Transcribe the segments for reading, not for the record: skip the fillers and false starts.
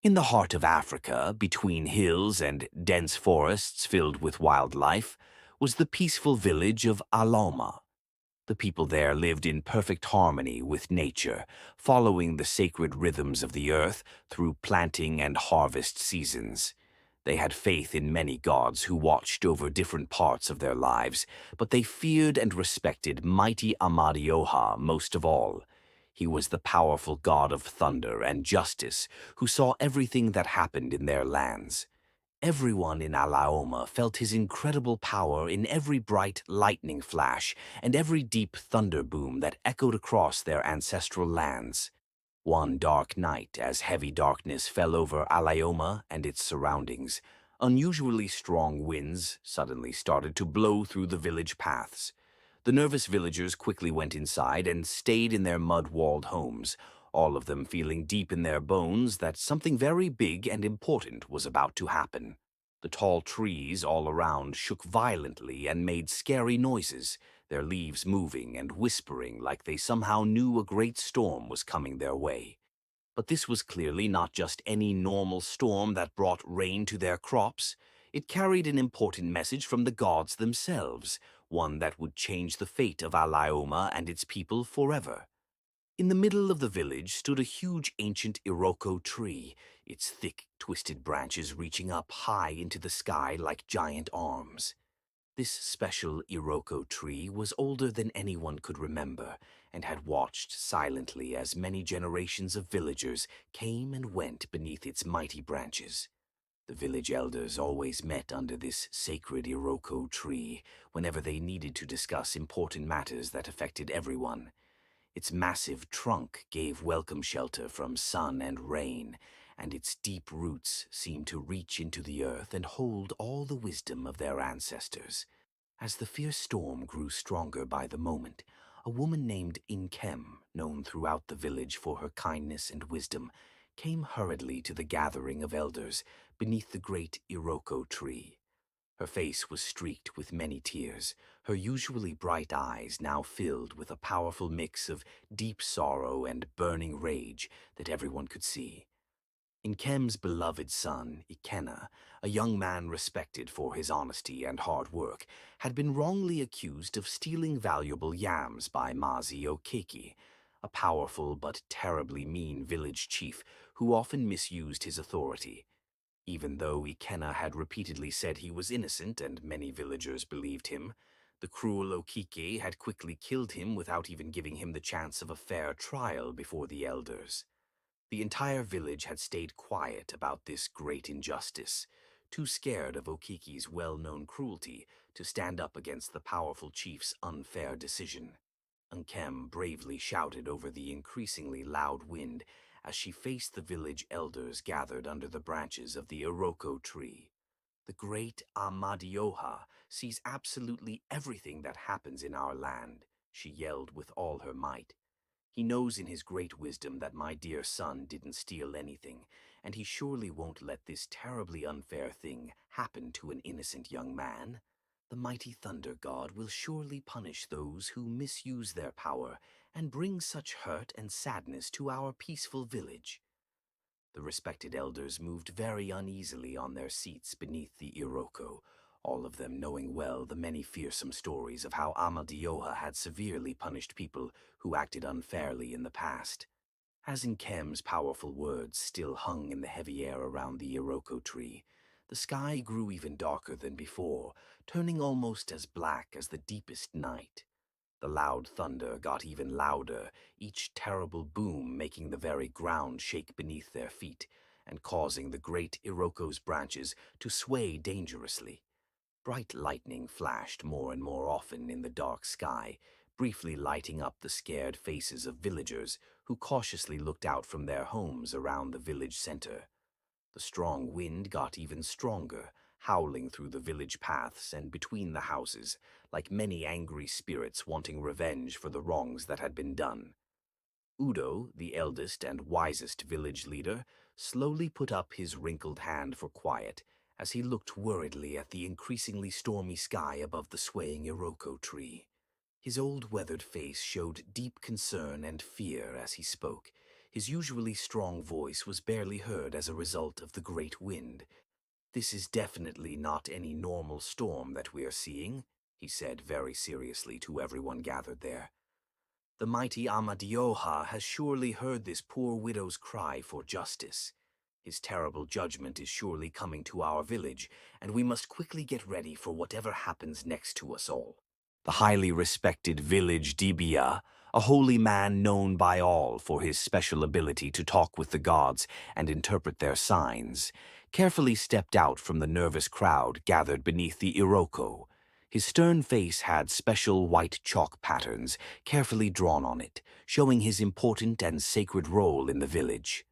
In the heart of Africa, between hills and dense forests filled with wildlife, was the peaceful village of Alaoma. The people there lived in perfect harmony with nature, following the sacred rhythms of the earth through planting and harvest seasons. They had faith in many gods who watched over different parts of their lives, but they feared and respected mighty Amadioha most of all. He was the powerful god of thunder and justice who saw everything that happened in their lands. Everyone in Alaoma felt his incredible power in every bright lightning flash and every deep thunder boom that echoed across their ancestral lands. One dark night, as heavy darkness fell over Alaoma and its surroundings, unusually strong winds suddenly started to blow through the village paths. The nervous villagers quickly went inside and stayed in their mud-walled homes, all of them feeling deep in their bones that something very big and important was about to happen. The tall trees all around shook violently and made scary noises, their leaves moving and whispering like they somehow knew a great storm was coming their way. But this was clearly not just any normal storm that brought rain to their crops. It carried an important message from the gods themselves, one that would change the fate of Alaoma and its people forever. In the middle of the village stood a huge ancient Iroko tree, its thick, twisted branches reaching up high into the sky like giant arms. This special Iroko tree was older than anyone could remember and had watched silently as many generations of villagers came and went beneath its mighty branches. The village elders always met under this sacred Iroko tree whenever they needed to discuss important matters that affected everyone. Its massive trunk gave welcome shelter from sun and rain, and its deep roots seemed to reach into the earth and hold all the wisdom of their ancestors. As the fierce storm grew stronger by the moment, a woman named Nkem, known throughout the village for her kindness and wisdom, came hurriedly to the gathering of elders beneath the great Iroko tree. Her face was streaked with many tears, her usually bright eyes now filled with a powerful mix of deep sorrow and burning rage that everyone could see. Nkem's beloved son, Ikenna, a young man respected for his honesty and hard work, had been wrongly accused of stealing valuable yams by Mazi Okeke, a powerful but terribly mean village chief who often misused his authority. Even though Ikenna had repeatedly said he was innocent and many villagers believed him, the cruel Okeke had quickly killed him without even giving him the chance of a fair trial before the elders. The entire village had stayed quiet about this great injustice, too scared of Okeke's well-known cruelty to stand up against the powerful chief's unfair decision. Nkem bravely shouted over the increasingly loud wind as she faced the village elders gathered under the branches of the Iroko tree. The great Amadioha sees absolutely everything that happens in our land, she yelled with all her might. He knows in his great wisdom that my dear son didn't steal anything, and he surely won't let this terribly unfair thing happen to an innocent young man. The mighty thunder god will surely punish those who misuse their power and bring such hurt and sadness to our peaceful village. The respected elders moved very uneasily on their seats beneath the Iroko, all of them knowing well the many fearsome stories of how Amadioha had severely punished people who acted unfairly in the past. As Nkem's powerful words still hung in the heavy air around the Iroko tree, the sky grew even darker than before, turning almost as black as the deepest night. The loud thunder got even louder, each terrible boom making the very ground shake beneath their feet and causing the great Iroko's branches to sway dangerously. Bright lightning flashed more and more often in the dark sky, briefly lighting up the scared faces of villagers who cautiously looked out from their homes around the village center. The strong wind got even stronger, howling through the village paths and between the houses, like many angry spirits wanting revenge for the wrongs that had been done. Udo, the eldest and wisest village leader, slowly put up his wrinkled hand for quiet as he looked worriedly at the increasingly stormy sky above the swaying Iroko tree. His old weathered face showed deep concern and fear as he spoke, His usually strong voice was barely heard as a result of the great wind. "This is definitely not any normal storm that we are seeing," he said very seriously to everyone gathered there. "The mighty Amadioha has surely heard this poor widow's cry for justice. His terrible judgment is surely coming to our village, and we must quickly get ready for whatever happens next to us all." The highly respected village Dibia, a holy man known by all for his special ability to talk with the gods and interpret their signs, carefully stepped out from the nervous crowd gathered beneath the Iroko. His stern face had special white chalk patterns carefully drawn on it, showing his important and sacred role in the village.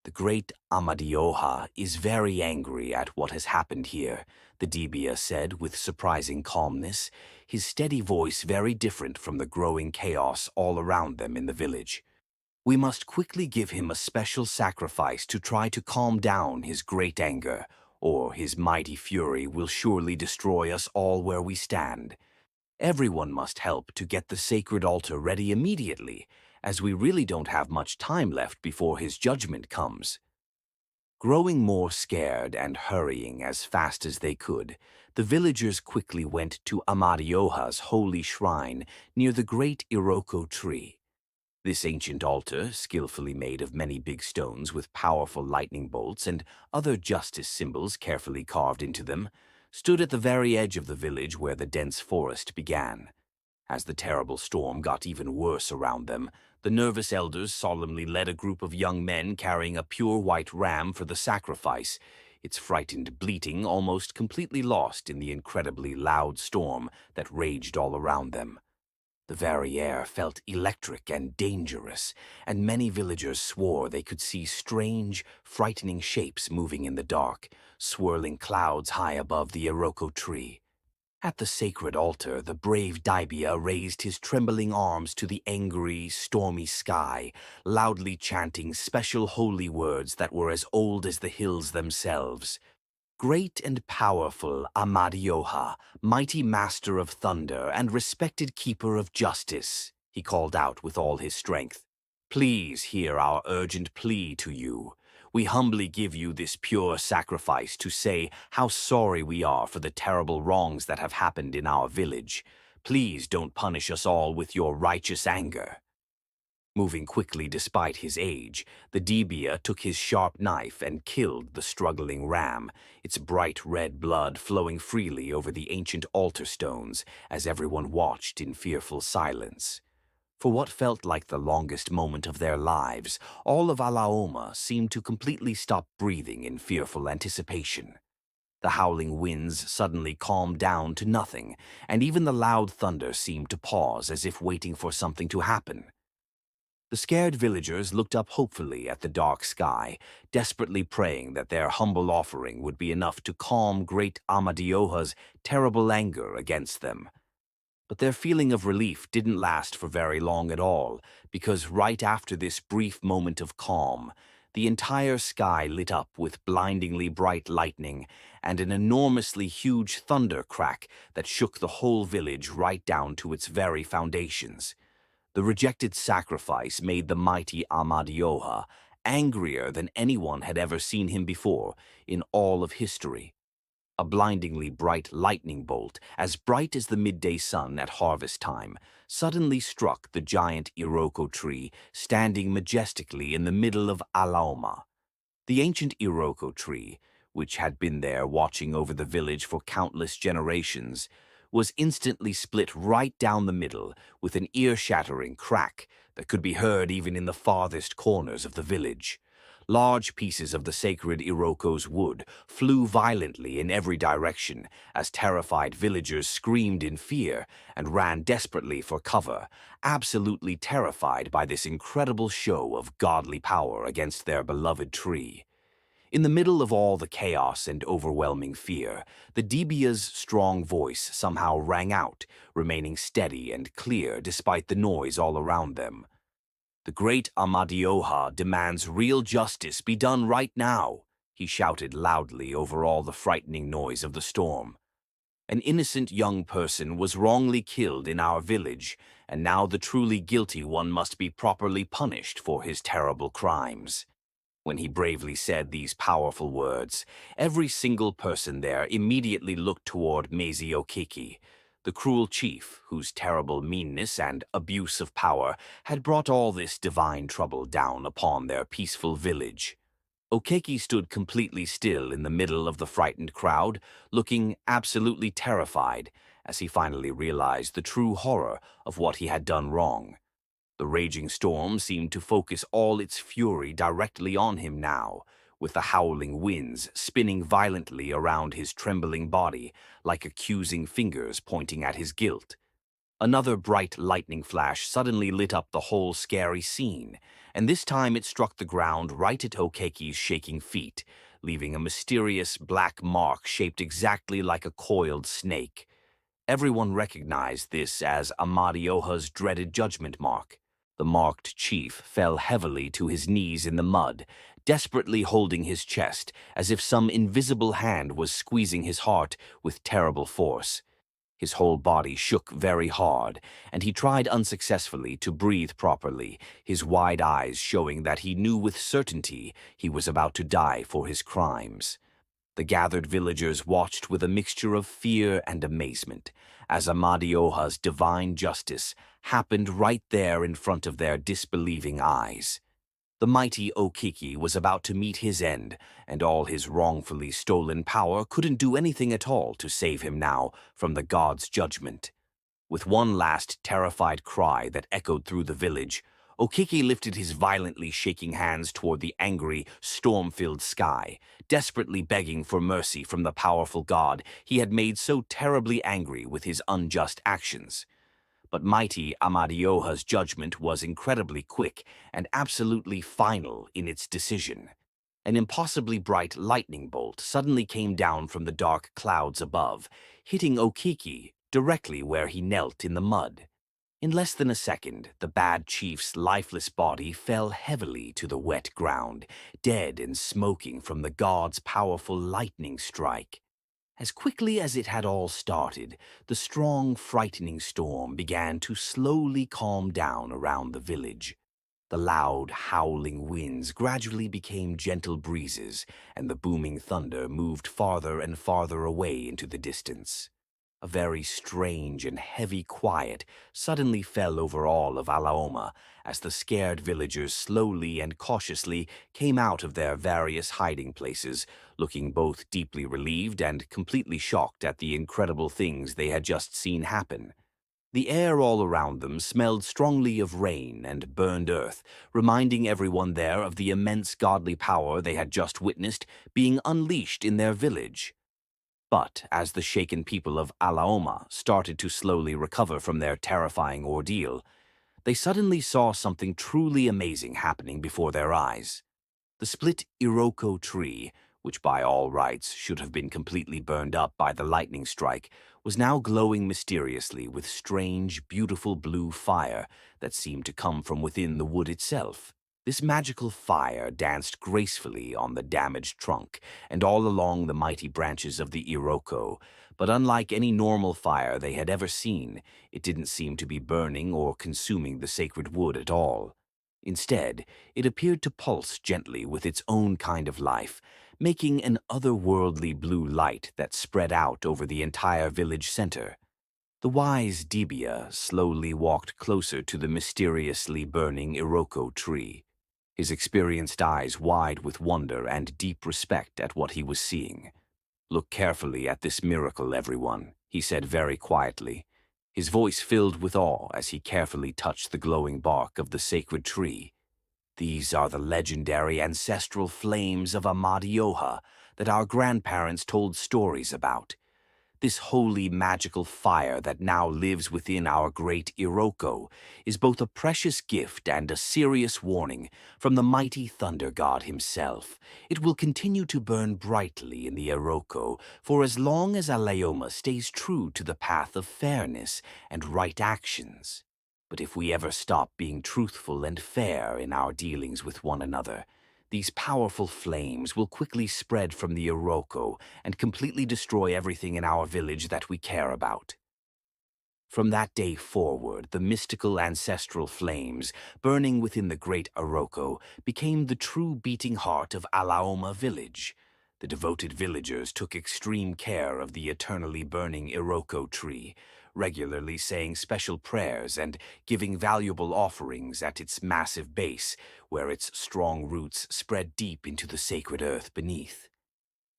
"The great Amadioha is very angry at what has happened here," the Dibia said with surprising calmness, his steady voice very different from the growing chaos all around them in the village. "We must quickly give him a special sacrifice to try to calm down his great anger, or his mighty fury will surely destroy us all where we stand. Everyone must help to get the sacred altar ready immediately, as we really don't have much time left before his judgment comes." Growing more scared and hurrying as fast as they could, the villagers quickly went to Amadioha's holy shrine near the great Iroko tree. This ancient altar, skillfully made of many big stones with powerful lightning bolts and other justice symbols carefully carved into them, stood at the very edge of the village where the dense forest began. As the terrible storm got even worse around them, the nervous elders solemnly led a group of young men carrying a pure white ram for the sacrifice, its frightened bleating almost completely lost in the incredibly loud storm that raged all around them. The very air felt electric and dangerous, and many villagers swore they could see strange, frightening shapes moving in the dark, swirling clouds high above the Iroko tree. At the sacred altar, the brave Daibia raised his trembling arms to the angry, stormy sky, loudly chanting special holy words that were as old as the hills themselves. "Great and powerful Amadioha, mighty master of thunder and respected keeper of justice," he called out with all his strength. "Please hear our urgent plea to you. We humbly give you this pure sacrifice to say how sorry we are for the terrible wrongs that have happened in our village. Please don't punish us all with your righteous anger." Moving quickly despite his age, the Dibia took his sharp knife and killed the struggling ram, its bright red blood flowing freely over the ancient altar stones as everyone watched in fearful silence. For what felt like the longest moment of their lives, all of Alaoma seemed to completely stop breathing in fearful anticipation. The howling winds suddenly calmed down to nothing, and even the loud thunder seemed to pause as if waiting for something to happen. The scared villagers looked up hopefully at the dark sky, desperately praying that their humble offering would be enough to calm great Amadioha's terrible anger against them. But their feeling of relief didn't last for very long at all, because right after this brief moment of calm, the entire sky lit up with blindingly bright lightning and an enormously huge thunder crack that shook the whole village right down to its very foundations. The rejected sacrifice made the mighty Amadioha angrier than anyone had ever seen him before in all of history. A blindingly bright lightning bolt, as bright as the midday sun at harvest time, suddenly struck the giant Iroko tree standing majestically in the middle of Alaoma. The ancient Iroko tree, which had been there watching over the village for countless generations, was instantly split right down the middle with an ear-shattering crack that could be heard even in the farthest corners of the village. Large pieces of the sacred Iroko's wood flew violently in every direction as terrified villagers screamed in fear and ran desperately for cover, absolutely terrified by this incredible show of godly power against their beloved tree. In the middle of all the chaos and overwhelming fear, the Dibia's strong voice somehow rang out, remaining steady and clear despite the noise all around them. "The great Amadioha demands real justice be done right now," he shouted loudly over all the frightening noise of the storm. "An innocent young person was wrongly killed in our village, and now the truly guilty one must be properly punished for his terrible crimes. When he bravely said these powerful words, every single person there immediately looked toward Mazi Okeke, the cruel chief whose terrible meanness and abuse of power had brought all this divine trouble down upon their peaceful village. Okeke stood completely still in the middle of the frightened crowd, looking absolutely terrified as he finally realized the true horror of what he had done wrong. The raging storm seemed to focus all its fury directly on him now, with the howling winds spinning violently around his trembling body like accusing fingers pointing at his guilt. Another bright lightning flash suddenly lit up the whole scary scene, and this time it struck the ground right at Okeke's shaking feet, leaving a mysterious black mark shaped exactly like a coiled snake. Everyone recognized this as Amadioha's dreaded judgment mark. The marked chief fell heavily to his knees in the mud, desperately holding his chest as if some invisible hand was squeezing his heart with terrible force. His whole body shook very hard, and he tried unsuccessfully to breathe properly, his wide eyes showing that he knew with certainty he was about to die for his crimes. The gathered villagers watched with a mixture of fear and amazement, as Amadioha's divine justice happened right there in front of their disbelieving eyes. The mighty Okeke was about to meet his end, and all his wrongfully stolen power couldn't do anything at all to save him now from the god's judgment. With one last terrified cry that echoed through the village, Okeke lifted his violently shaking hands toward the angry, storm-filled sky, desperately begging for mercy from the powerful god he had made so terribly angry with his unjust actions. But mighty Amadioha's judgment was incredibly quick and absolutely final in its decision. An impossibly bright lightning bolt suddenly came down from the dark clouds above, hitting Okeke directly where he knelt in the mud. In less than a second, the bad chief's lifeless body fell heavily to the wet ground, dead and smoking from the god's powerful lightning strike. As quickly as it had all started, the strong, frightening storm began to slowly calm down around the village. The loud, howling winds gradually became gentle breezes, and the booming thunder moved farther and farther away into the distance. A very strange and heavy quiet suddenly fell over all of Alaoma as the scared villagers slowly and cautiously came out of their various hiding places, looking both deeply relieved and completely shocked at the incredible things they had just seen happen. The air all around them smelled strongly of rain and burned earth, reminding everyone there of the immense godly power they had just witnessed being unleashed in their village. But as the shaken people of Alaoma started to slowly recover from their terrifying ordeal, they suddenly saw something truly amazing happening before their eyes. The split Iroko tree, which by all rights should have been completely burned up by the lightning strike, was now glowing mysteriously with strange, beautiful blue fire that seemed to come from within the wood itself. This magical fire danced gracefully on the damaged trunk and all along the mighty branches of the Iroko, but unlike any normal fire they had ever seen, it didn't seem to be burning or consuming the sacred wood at all. Instead, it appeared to pulse gently with its own kind of life, making an otherworldly blue light that spread out over the entire village center. The wise Dibia slowly walked closer to the mysteriously burning Iroko tree, his experienced eyes wide with wonder and deep respect at what he was seeing. "Look carefully at this miracle, everyone," he said very quietly, his voice filled with awe as he carefully touched the glowing bark of the sacred tree. "These are the legendary ancestral flames of Amadioha that our grandparents told stories about. This holy magical fire that now lives within our great Iroko is both a precious gift and a serious warning from the mighty thunder god himself. It will continue to burn brightly in the Iroko for as long as Alaoma stays true to the path of fairness and right actions. But if we ever stop being truthful and fair in our dealings with one another, these powerful flames will quickly spread from the Iroko and completely destroy everything in our village that we care about." From that day forward, the mystical ancestral flames, burning within the great Iroko, became the true beating heart of Alaoma village. The devoted villagers took extreme care of the eternally burning Iroko tree, regularly saying special prayers and giving valuable offerings at its massive base, where its strong roots spread deep into the sacred earth beneath.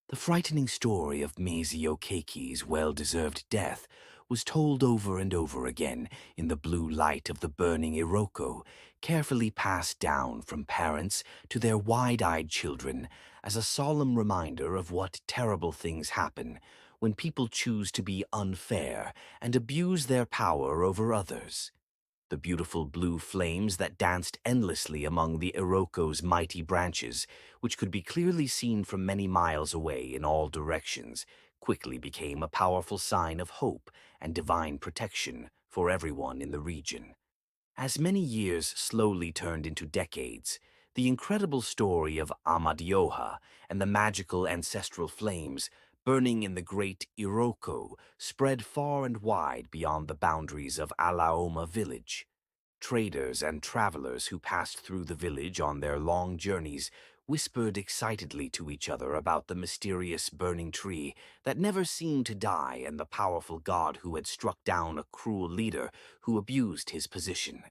The frightening story of Mazi Okeke's well-deserved death was told over and over again in the blue light of the burning Iroko, carefully passed down from parents to their wide-eyed children as a solemn reminder of what terrible things happen when people choose to be unfair and abuse their power over others. The beautiful blue flames that danced endlessly among the Iroko's mighty branches, which could be clearly seen from many miles away in all directions, quickly became a powerful sign of hope and divine protection for everyone in the region. As many years slowly turned into decades, the incredible story of Amadioha and the magical ancestral flames burning in the great Iroko spread far and wide beyond the boundaries of Alaoma village. Traders and travelers who passed through the village on their long journeys whispered excitedly to each other about the mysterious burning tree that never seemed to die and the powerful god who had struck down a cruel leader who abused his position.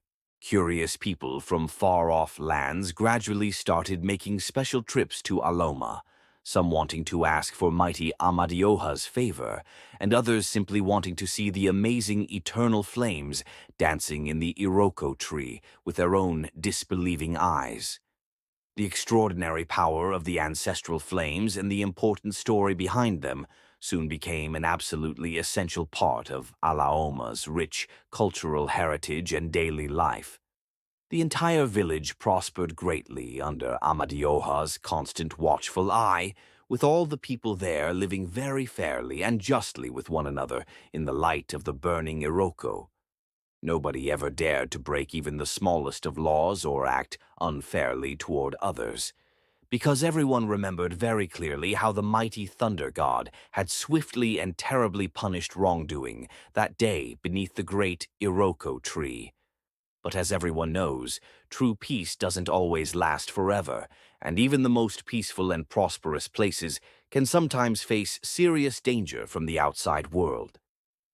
Curious people from far-off lands gradually started making special trips to Alaoma, some wanting to ask for mighty Amadioha's favor, and others simply wanting to see the amazing eternal flames dancing in the Iroko tree with their own disbelieving eyes. The extraordinary power of the ancestral flames and the important story behind them soon became an absolutely essential part of Alaoma's rich cultural heritage and daily life. The entire village prospered greatly under Amadioha's constant watchful eye, with all the people there living very fairly and justly with one another in the light of the burning Iroko. Nobody ever dared to break even the smallest of laws or act unfairly toward others, because everyone remembered very clearly how the mighty thunder god had swiftly and terribly punished wrongdoing that day beneath the great Iroko tree. But as everyone knows, true peace doesn't always last forever, and even the most peaceful and prosperous places can sometimes face serious danger from the outside world.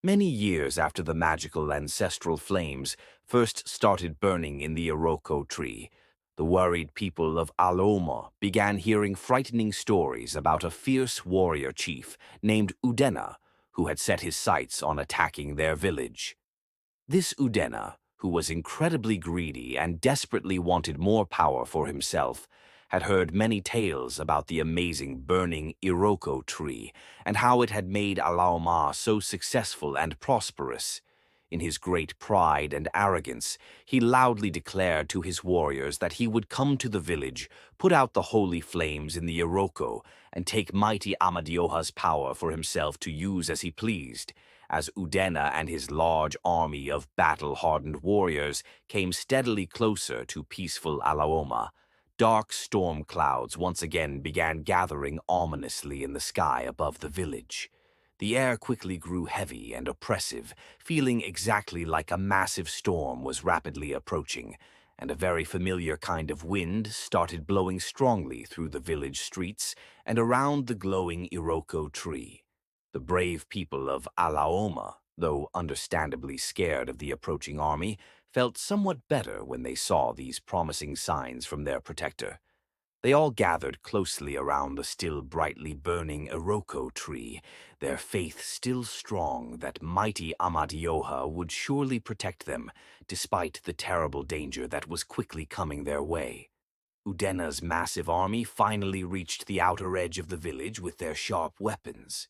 Many years after the magical ancestral flames first started burning in the Iroko tree, the worried people of Alaoma began hearing frightening stories about a fierce warrior chief named Udenna who had set his sights on attacking their village. This Udenna, who was incredibly greedy and desperately wanted more power for himself, had heard many tales about the amazing burning Iroko tree and how it had made Alaoma so successful and prosperous. In his great pride and arrogance, he loudly declared to his warriors that he would come to the village, put out the holy flames in the Iroko, and take mighty Amadioha's power for himself to use as he pleased. As Udenna and his large army of battle-hardened warriors came steadily closer to peaceful Alaoma, dark storm clouds once again began gathering ominously in the sky above the village. The air quickly grew heavy and oppressive, feeling exactly like a massive storm was rapidly approaching, and a very familiar kind of wind started blowing strongly through the village streets and around the glowing Iroko tree. The brave people of Alaoma, though understandably scared of the approaching army, felt somewhat better when they saw these promising signs from their protector. They all gathered closely around the still brightly burning Iroko tree, their faith still strong that mighty Amadioha would surely protect them, despite the terrible danger that was quickly coming their way. Udenna's massive army finally reached the outer edge of the village with their sharp weapons.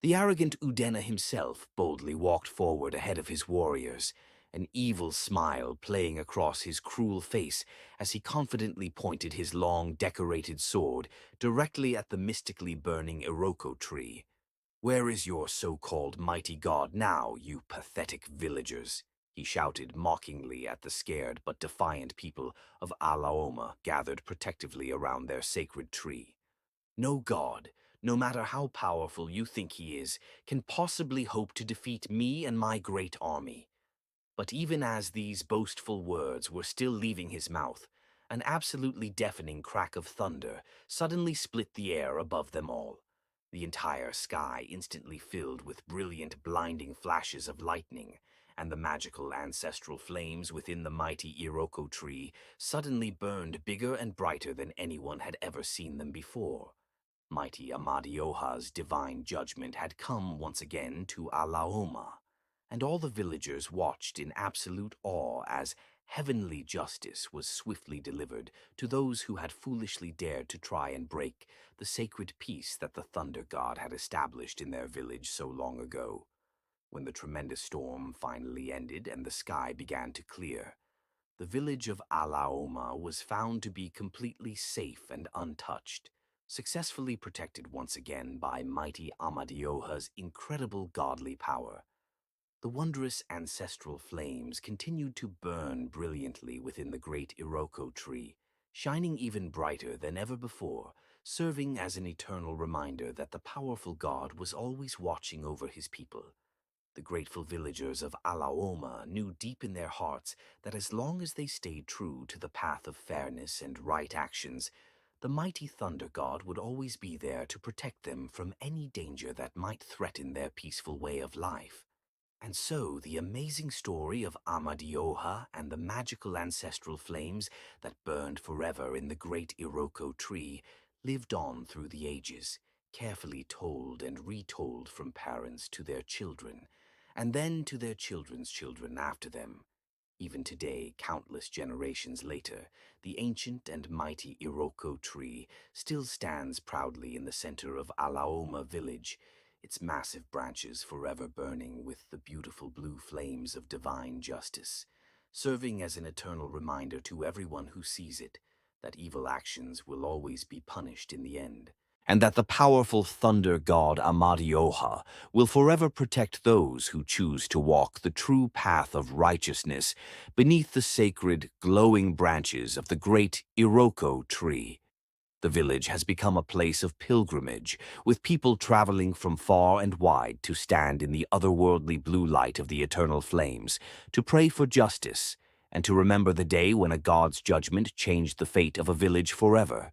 The arrogant Udenna himself boldly walked forward ahead of his warriors, an evil smile playing across his cruel face as he confidently pointed his long, decorated sword directly at the mystically burning Iroko tree. "Where is your so-called mighty god now, you pathetic villagers?" he shouted mockingly at the scared but defiant people of Alaoma gathered protectively around their sacred tree. "No god, no matter how powerful you think he is, can possibly hope to defeat me and my great army. But even as these boastful words were still leaving his mouth, an absolutely deafening crack of thunder suddenly split the air above them all. The entire sky instantly filled with brilliant, blinding flashes of lightning, and the magical ancestral flames within the mighty Iroko tree suddenly burned bigger and brighter than anyone had ever seen them before. Mighty Amadioha's divine judgment had come once again to Alaoma, and all the villagers watched in absolute awe as heavenly justice was swiftly delivered to those who had foolishly dared to try and break the sacred peace that the Thunder God had established in their village so long ago. When the tremendous storm finally ended and the sky began to clear, the village of Alaoma was found to be completely safe and untouched, successfully protected once again by mighty Amadioha's incredible godly power. The wondrous ancestral flames continued to burn brilliantly within the great Iroko tree, shining even brighter than ever before, serving as an eternal reminder that the powerful God was always watching over his people. The grateful villagers of Alaoma knew deep in their hearts that as long as they stayed true to the path of fairness and right actions, the mighty Thunder God would always be there to protect them from any danger that might threaten their peaceful way of life. And so the amazing story of Amadioha and the magical ancestral flames that burned forever in the great Iroko tree lived on through the ages, carefully told and retold from parents to their children, and then to their children's children after them. Even today, countless generations later, the ancient and mighty Iroko tree still stands proudly in the center of Alaoma village, its massive branches forever burning with the beautiful blue flames of divine justice, serving as an eternal reminder to everyone who sees it that evil actions will always be punished in the end, and that the powerful thunder god Amadioha will forever protect those who choose to walk the true path of righteousness beneath the sacred, glowing branches of the great Iroko tree. The village has become a place of pilgrimage, with people traveling from far and wide to stand in the otherworldly blue light of the eternal flames, to pray for justice, and to remember the day when a god's judgment changed the fate of a village forever.